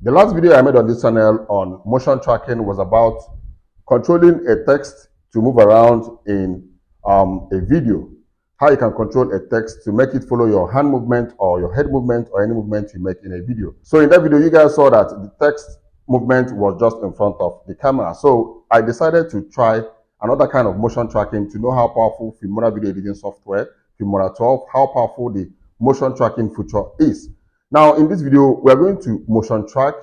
The last video I made on this channel on motion tracking was about controlling a text to move around in a video. How you can control a text to make it follow your hand movement or your head movement or any movement you make in a video. So in that video, you guys saw that the text movement was just in front of the camera. So I decided to try another kind of motion tracking to know how powerful Filmora video editing software, Filmora 12, how powerful the motion tracking feature is. Now, in this video, we're going to motion track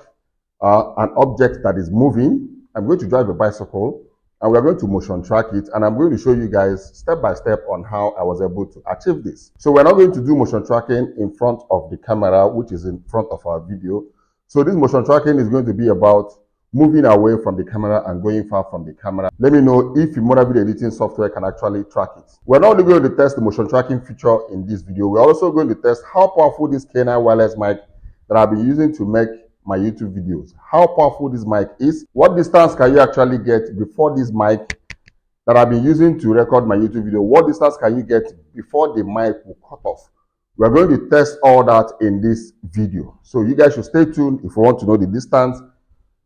an object that is moving. I'm going to drive a bicycle and we're going to motion track it, and I'm going to show you guys step by step on how I was able to achieve this. So we're not going to do motion tracking in front of the camera, which is in front of our video. So this motion tracking is going to be about moving away from the camera and going far from the camera. Let me know if Filmora video editing software can actually track it. We're not only going to test the motion tracking feature in this video, we're also going to test how powerful this K9 wireless mic that I've been using to make my YouTube videos, how powerful this mic is, what distance can you actually get before this mic that I've been using to record my YouTube video, what distance can you get before the mic will cut off. We're going to test all that in this video. So you guys should stay tuned if you want to know the distance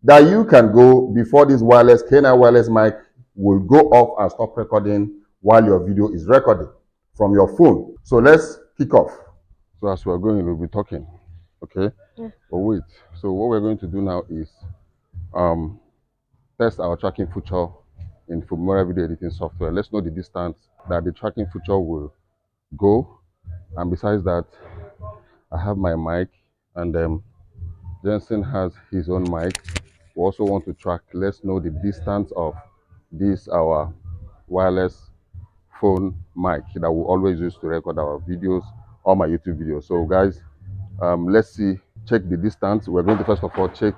that you can go before this wireless K9 wireless mic will go off and stop recording while your video is recording from your phone. So let's kick off. So as we're going, we'll be talking. Okay? Yeah. But wait. So what we're going to do now is test our tracking feature in Filmora video editing software. Let's know the distance that the tracking feature will go. And besides that, I have my mic, and Jensen has his own mic. We also want to track, let's know the distance of this our wireless phone mic that we always use to record our videos or my YouTube videos. So guys, let's see, check the distance. We're going to first of all check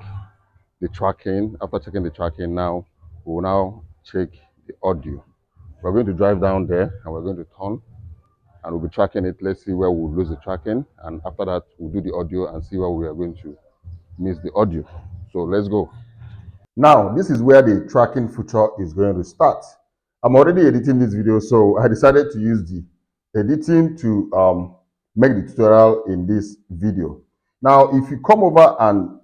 the tracking. After checking the tracking, now we will now check the audio. We're going to drive down there and we're going to turn and we'll be tracking it. Let's see where we'll lose the tracking, and after that we'll do the audio and see where we are going to miss the audio. So let's go. Now, this is where the tracking feature is going to start. I'm already editing this video, so I decided to use the editing to make the tutorial in this video. Now, if you come over and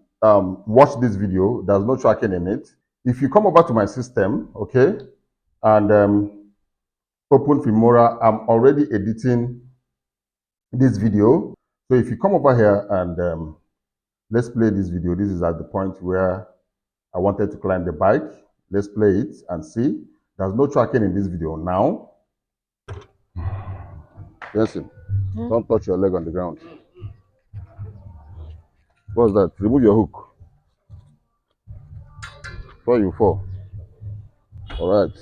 watch this video, there's no tracking in it. If you come over to my system, okay, and open Filmora, I'm already editing this video. So if you come over here and let's play this video. This is at the point where I wanted to climb the bike. Let's play it and see. There's no tracking in this video now. Listen, don't touch your leg on the ground. What's that? Remove your hook before you fall. All right.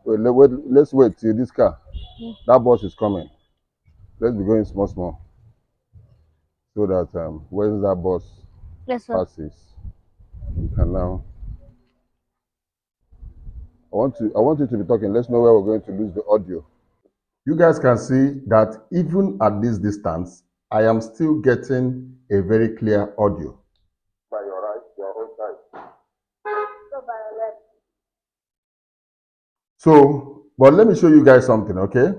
Let's wait till this car. That bus is coming. Let's be going small, so that when that bus passes, you can now. I want you to be talking. Let's know where we're going to lose the audio. You guys can see that even at this distance, I am still getting a very clear audio. By your right, your own side. So by your left. So, but let me show you guys something, okay?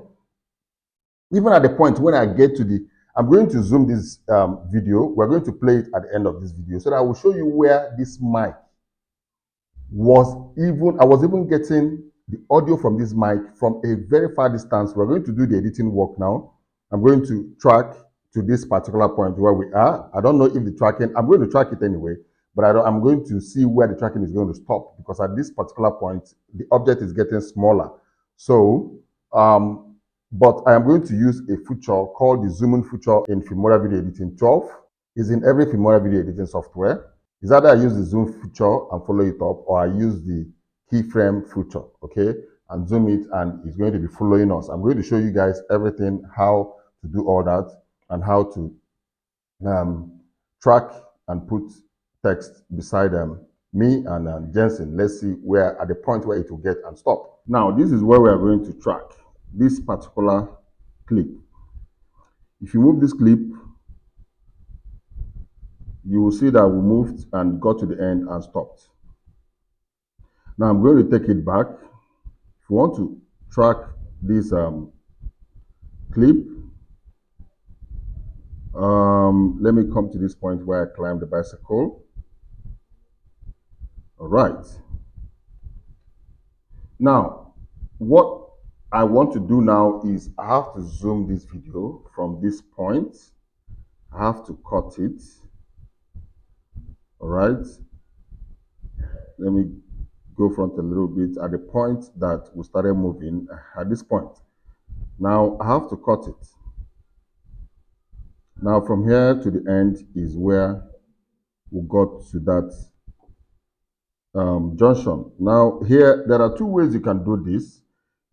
Even at the point when I get to the, I'm going to zoom this video. We're going to play it at the end of this video so that I will show you where this mic was even, I was even getting the audio from this mic from a very far distance. We're going to do the editing work now. I'm going to track to this particular point where we are. I don't know if the tracking, I'm going to track it anyway, but I'm going to see where the tracking is going to stop, because at this particular point, the object is getting smaller. So, but I am going to use a feature called the zoom in feature in Filmora Video Editing 12. It's in every Filmora video editing software. It's either I use the zoom feature and follow it up, or I use the keyframe feature, okay, and zoom it, and it's going to be following us. I'm going to show you guys everything, how to do all that, and how to track and put text beside me and Jensen. Let's see where, at the point where it will get and stop. Now, this is where we are going to track this particular clip. If you move this clip, you will see that we moved and got to the end and stopped. Now I'm going to take it back. If you want to track this clip, Let me come to this point where I climb the bicycle. All right. Now, what I want to do now is I have to zoom this video from this point. I have to cut it. All right. Let me go front a little bit at the point that we started moving at this point. Now I have to cut it. Now from here to the end is where we got to that junction. Now here, there are two ways you can do this.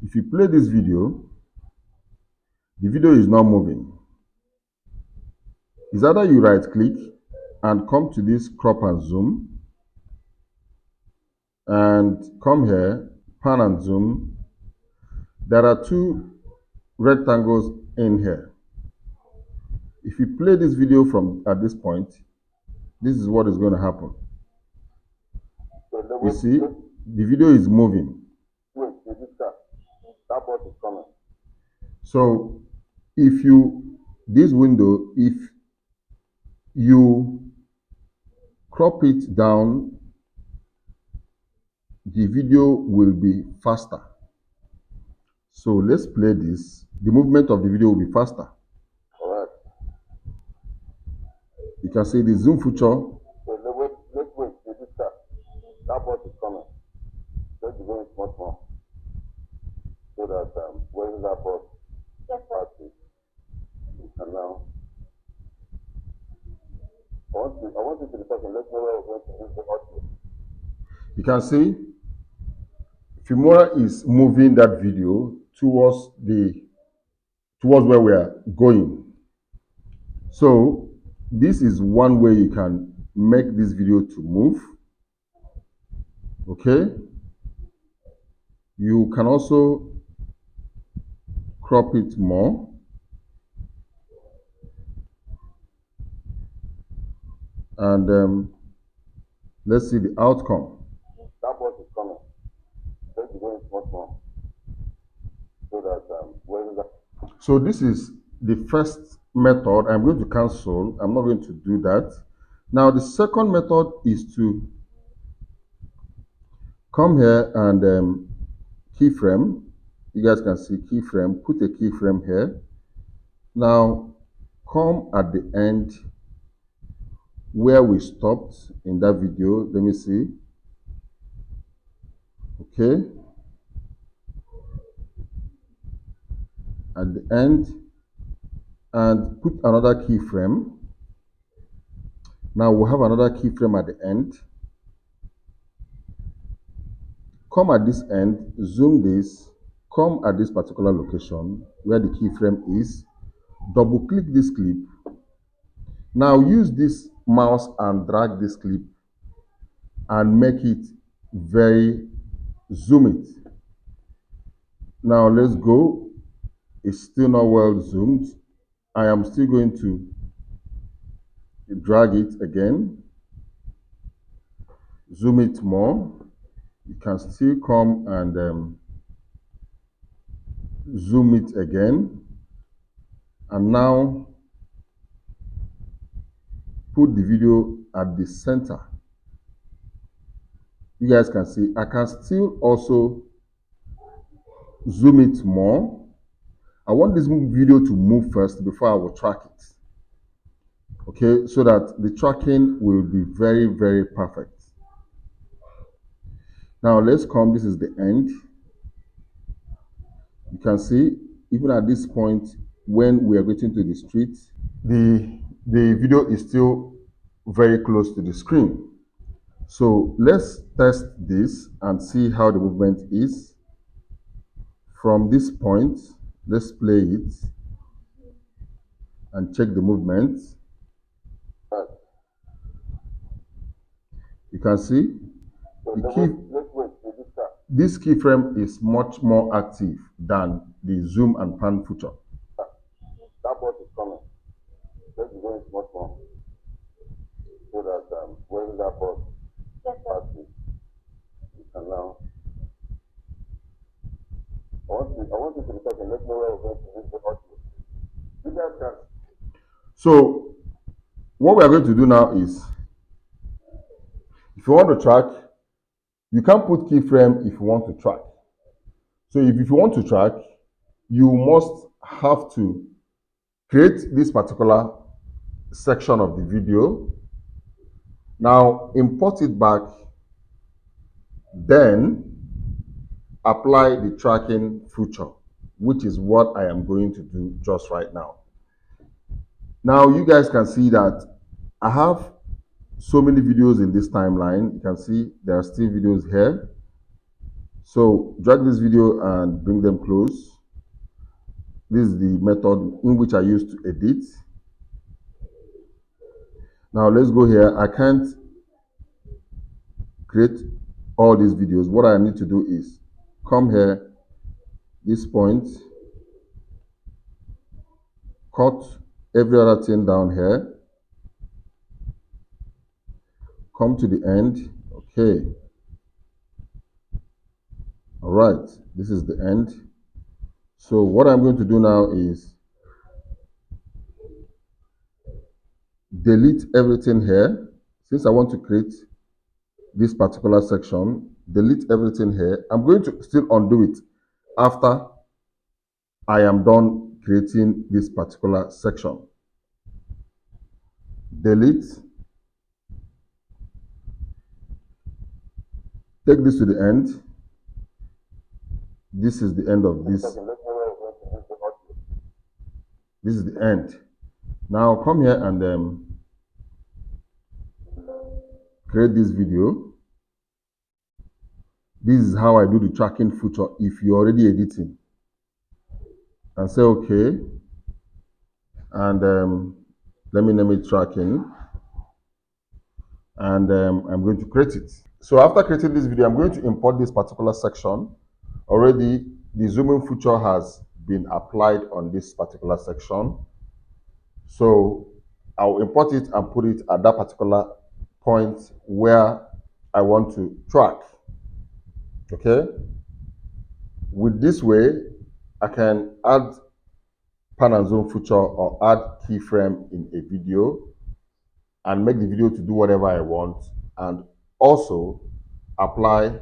If you play this video, the video is not moving. It's either you right click and come to this crop and zoom and come here, pan and zoom. There are two rectangles in here. If you play this video from at this point, this is what is going to happen. You see, the video is moving. Wait, that bot is coming. So if this window, if you crop it down, the video will be faster. So let's play this. The movement of the video will be faster. All right. You can see the zoom feature. Wait, that bot is coming. Let's be going much more. So that where is that bot? Yes, sir. And now, I want you to be talking. Let's know where we're going to use the audio. You can see Filmora is moving that video towards where we are going. So this is one way you can make this video to move. Okay. You can also crop it more. And let's see the outcome. That bot is coming. Let's be going much more. So that where is that? So this is the first method. I'm going to cancel. I'm not going to do that. Now the second method is to come here and keyframe. You guys can see keyframe. Put a keyframe here. Now come at the end where we stopped in that video. Let me see. Okay. At the end, and put another keyframe. Now we'll have another keyframe at the end. Come at this end, zoom this, come at this particular location where the keyframe is, double click this clip. Now use this mouse and drag this clip and make it zoom it. Now let's go. It's still not well zoomed. I am still going to drag it again, zoom it more. You can still come and zoom it again, and now put the video at the center. You guys can see I can still also zoom it more. I want this video to move first before I will track it. Okay, so that the tracking will be very perfect. Now let's come. This is the end. You can see even at this point when we are getting to the street, the video is still very close to the screen. So let's test this and see how the movement is. From this point, let's play it and check the movement. You can see this keyframe is much more active than the zoom and pan feature. That bot is coming. Let's be going much more. So that where is that bot? Yes, sir. You can now. I want you to be talking. Let's know where we're going to use the audio. You guys can. So what we are going to do now is, if you want to track, you can put keyframe if you want to track. So if you want to track, you must have to create this particular section of the video. Now import it back, then apply the tracking feature, which is what I am going to do just right now. Now you guys can see that I have so many videos in this timeline. You can see there are still videos here. So drag this video and bring them close. This is the method in which I use to edit. Now let's go here. I can't create all these videos. What I need to do is come here, this point, cut every other thing down here, come to the end. Okay. All right, this is the end. So what I'm going to do now is delete everything here. Since I want to create this particular section, delete everything here. I'm going to still undo it after I am done creating this particular section. Delete. Take this to the end. This is the end of this. This is the end. Now come here and create this video. This is how I do the tracking feature if you're already editing. And say okay. And let me name it tracking. And I'm going to create it. So after creating this video, I'm going to import this particular section. Already, the zooming feature has been applied on this particular section. So I'll import it and put it at that particular point where I want to track. Okay. With this way, I can add pan and zoom feature or add keyframe in a video and make the video to do whatever I want, and also apply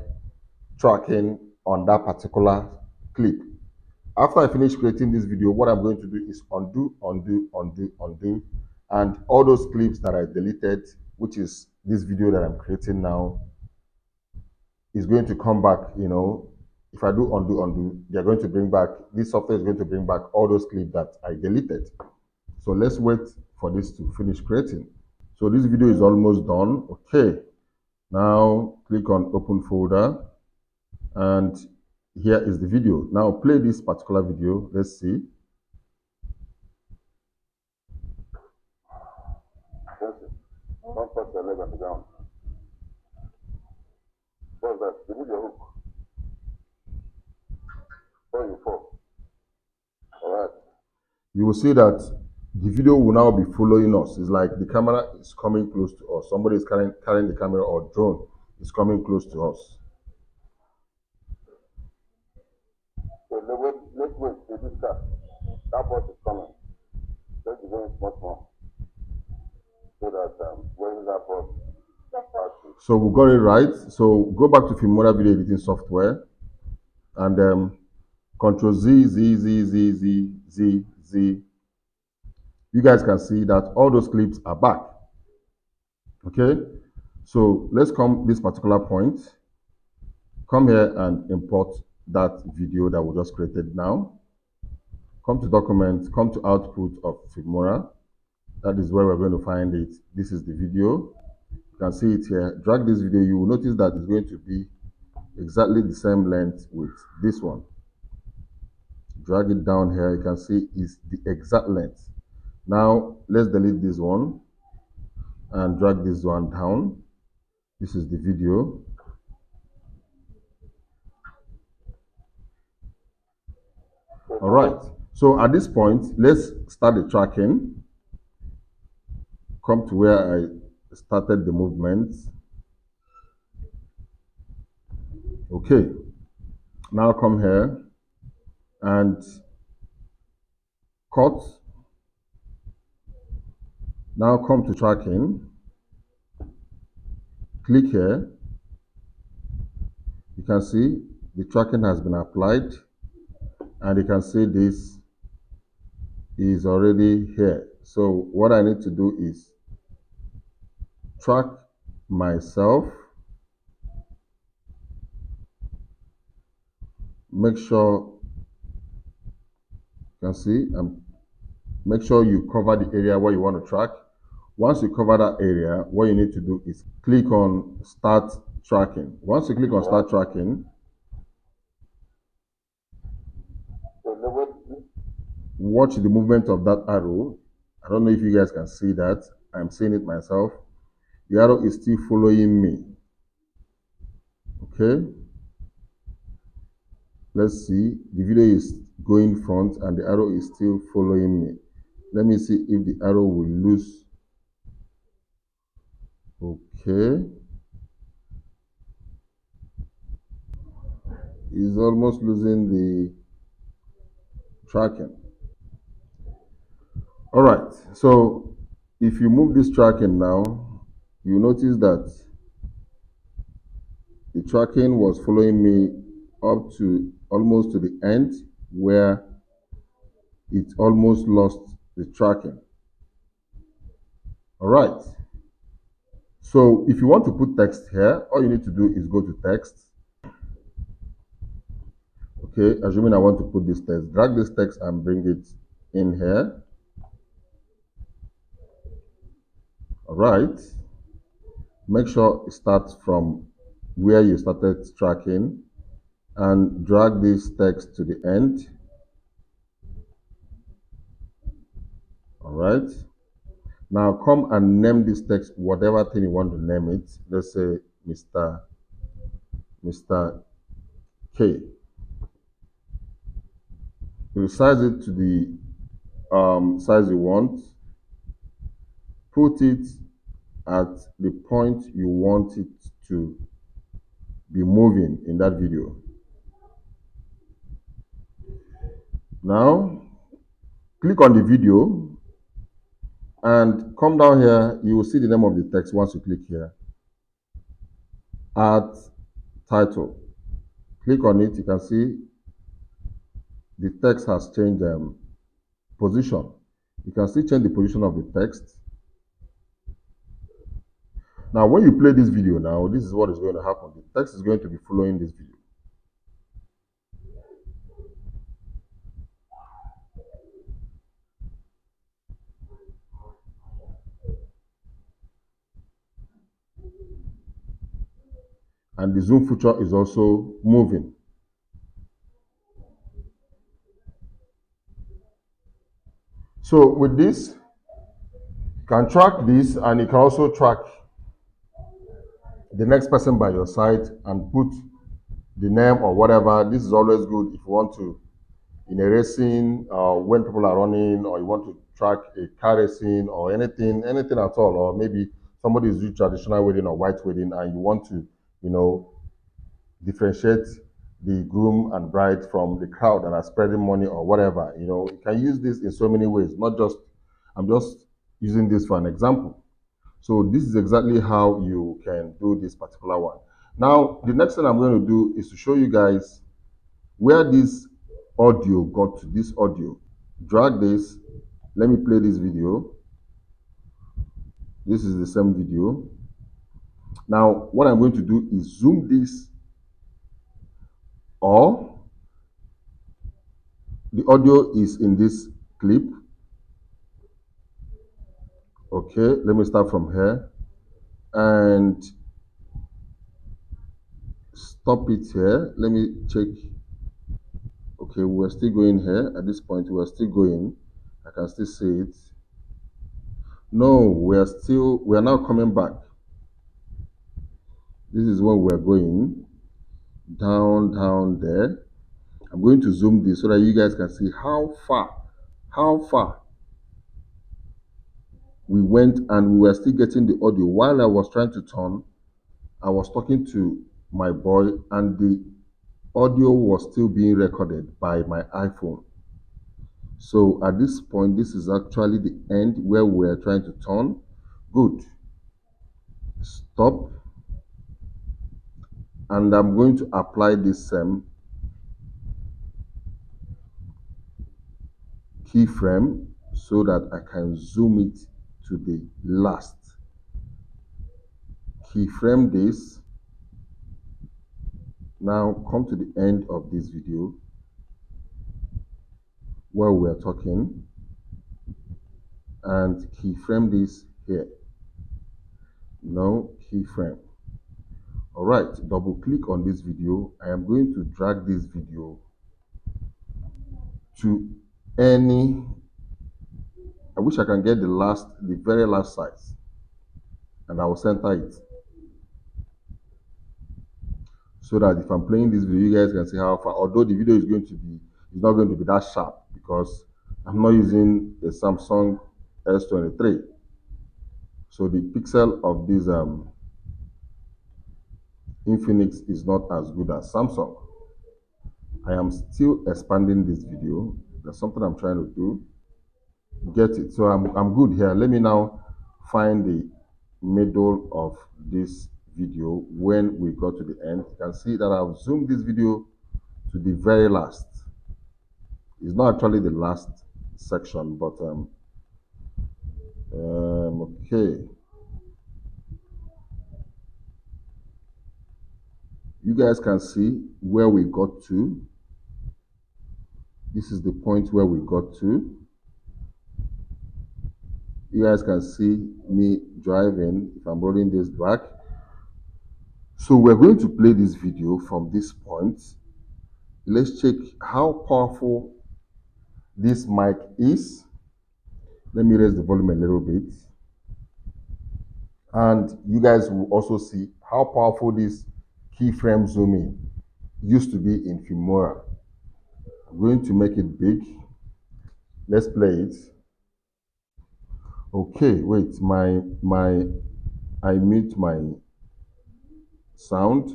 tracking on that particular clip. After I finish creating this video, what I'm going to do is undo, and all those clips that I deleted, which is this video that I'm creating now, is going to come back. If I do undo, they're going to bring back, this software is going to bring back all those clips that I deleted. So let's wait for this to finish creating. So this video is almost done. Okay, now click on open folder, and here is the video. Now play this particular video. Let's see. Don't touch your leg on the ground. What's that? The video hook. Where you fall. All right. You will see that the video will now be following us. It's like the camera is coming close to us. Somebody is carrying the camera, or drone is coming close to us. So let's wait to discuss. That bus is coming. Let's be going much more. So that when that bus. So we got it right. So go back to Filmora video editing software and Control Z. You guys can see that all those clips are back. Okay, so let's come this particular point. Come here and import that video that we just created now. Come to Documents, come to Output of Filmora. That is where we're going to find it. This is the video. You can see it here. Drag this video. You will notice that it's going to be exactly the same length with this one. Drag it down here. You can see it's the exact length. Now let's delete this one and drag this one down. This is the video. All right. So at this point, let's start the tracking. Come to where I started the movement. Okay. Now come here and cut Now come to tracking, click here. You can see the tracking has been applied, and you can see this is already here. So what I need to do is track myself, make sure you can see, make sure you cover the area where you want to track. Once you cover that area, what you need to do is click on start tracking. Once you click on start tracking, watch the movement of that arrow. I don't know if you guys can see that. I'm seeing it myself. The arrow is still following me. Okay. Let's see. The video is going front and the arrow is still following me. Let me see if the arrow will lose. Okay. It's almost losing the tracking. All right. So if you move this tracking now, you notice that the tracking was following me up to almost to the end where it almost lost the tracking. All right. So if you want to put text here, all you need to do is go to text. Okay, assuming I want to put this text, drag this text and bring it in here. All right. Make sure it starts from where you started tracking and drag this text to the end. All right. Now come and name this text whatever thing you want to name it. Let's say Mr. K. Resize it to the size you want. Put it at the point you want it to be moving in that video. Now, click on the video and come down here. You will see the name of the text once you click here. Add title. Click on it. You can see the text has changed position. You can still change the position of the text. Now, when you play this video now, this is what is going to happen. The text is going to be following this video. And the zoom feature is also moving. So with this, you can track this and you can also track the next person by your side and put the name or whatever. This is always good if you want to, in a racing, when people are running, or you want to track a car racing or anything at all, or maybe somebody is doing traditional wedding or white wedding and you want to, differentiate the groom and bride from the crowd that are spreading money or whatever. You can use this in so many ways, not just, I'm just using this for an example. So this is exactly how you can do this particular one. Now, the next thing I'm going to do is to show you guys where this audio got to. This audio. Drag this. Let me play this video. This is the same video. Now, what I'm going to do is zoom this, or the audio is in this clip. Okay, let me start from here and stop it here. Let me check. Okay, we're still going here. At this point, we're still going. I can still see it. No, we are now coming back. This is where we're going. Down there. I'm going to zoom this so that you guys can see how far we went, and we were still getting the audio. While I was trying to turn, I was talking to my boy, and the audio was still being recorded by my iPhone. So at this point, this is actually the end where we're trying to turn. Good. Stop. And I'm going to apply this keyframe so that I can zoom it to the last. Keyframe this. Now come to the end of this video where we are talking and keyframe this here. No keyframe. All right, double click on this video. I am going to drag this video to any, I wish I can get the very last size, and I will center it so that if I'm playing this video, you guys can see how far, although the video is not going to be that sharp because I'm not using a Samsung S23. So the pixel of this Infinix is not as good as Samsung. I am still expanding this video. There's something I'm trying to do. Get it. So I'm good here. Let me now find the middle of this video. When we got to the end, you can see that I've zoomed this video to the very last. It's not actually the last section, but okay. You guys can see where we got to. This is the point where we got to. You guys can see me driving if I'm rolling this back. So we're going to play this video from this point. Let's check how powerful this mic is. Let me raise the volume a little bit. And you guys will also see how powerful this keyframe zooming used to be in Filmora. I'm going to make it big. Let's play it. Okay, wait, I mute my sound.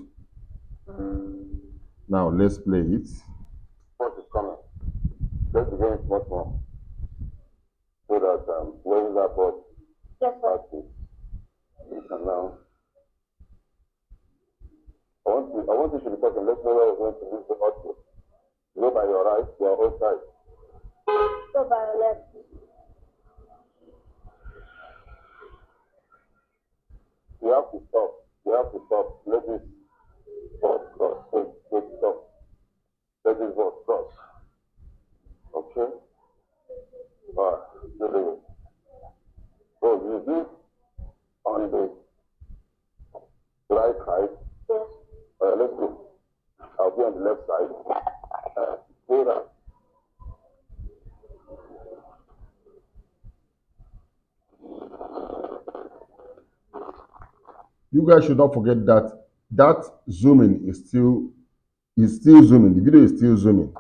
Now let's play it. What is coming? Let's begin it much more. So that where is that board? Yes, sir. You can now. I want you to be talking. Let's know where we're going to use the audio. Go by your right, your own side. Go by your left. You have to stop. You have to stop. Let this board cross. Wait, stop. Let this board cross. Okay? Alright, good it. So you do on the right side. Yes. Let's go. I'll be on the left side. Go down. You guys should not forget that zooming is still zooming. The video is still zooming.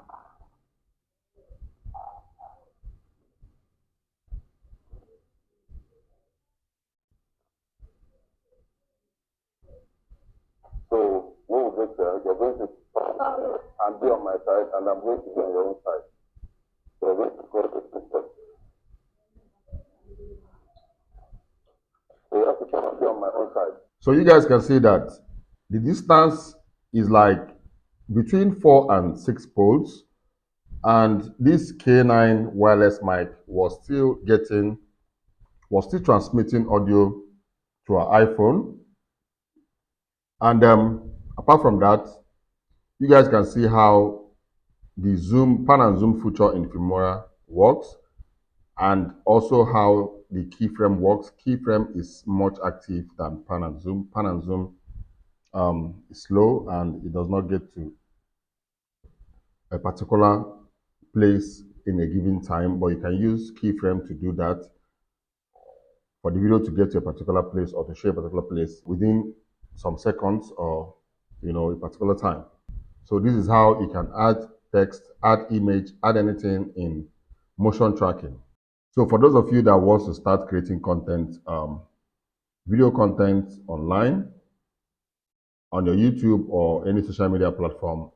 So when we get there, you're going to and be on my side, and I'm going to be on your own side. So we're going to go to the system. So you have to come and be on my own side. So you guys can see that the distance is like between 4 and 6 poles, and this K9 wireless mic was still transmitting audio to our iPhone. And apart from that, you guys can see how the pan and zoom feature in Filmora works, and also how the keyframe works. Keyframe is much active than pan and zoom. Pan and zoom is slow and it does not get to a particular place in a given time, but you can use keyframe to do that for the video to get to a particular place or to show a particular place within some seconds or a particular time. So this is how you can add text, add image, add anything in motion tracking. So for those of you that wants to start creating content, video content online on your YouTube or any social media platform,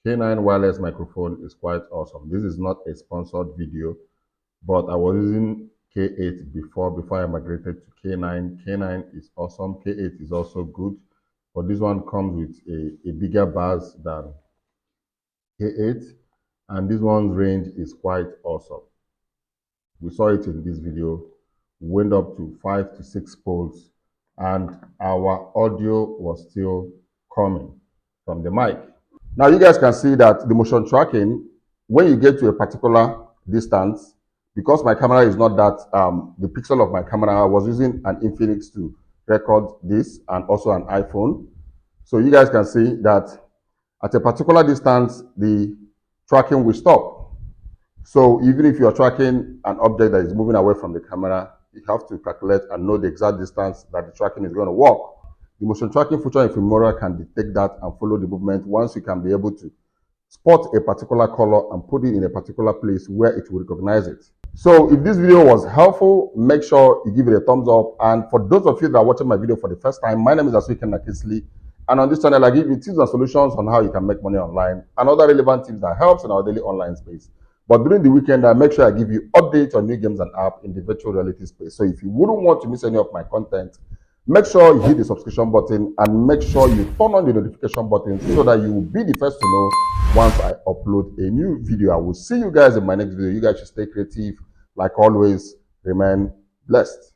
K9 wireless microphone is quite awesome. This is not a sponsored video, but I was using K8 before I migrated to K9. K9 is awesome. K8 is also good, but this one comes with a bigger bass than K8, and this one's range is quite awesome. We saw it in this video. We went up to 5 to 6 poles, and our audio was still coming from the mic. Now you guys can see that the motion tracking, when you get to a particular distance, because my camera is not that, the pixel of my camera, I was using an Infinix to record this and also an iPhone. So you guys can see that at a particular distance, the tracking will stop. So even if you are tracking an object that is moving away from the camera, you have to calculate and know the exact distance that the tracking is going to walk. The motion tracking feature in Filmora can detect that and follow the movement once you can be able to spot a particular color and put it in a particular place where it will recognize it. So if this video was helpful, make sure you give it a thumbs up. And for those of you that are watching my video for the first time, my name is Asuike Nakisley. And on this channel, I give you tips and solutions on how you can make money online and other relevant tips that helps in our daily online space. But during the weekend, I make sure I give you updates on new games and apps in the virtual reality space. So if you wouldn't want to miss any of my content, make sure you hit the subscription button and make sure you turn on the notification button so that you will be the first to know once I upload a new video. I will see you guys in my next video. You guys should stay creative. Like always, remain blessed.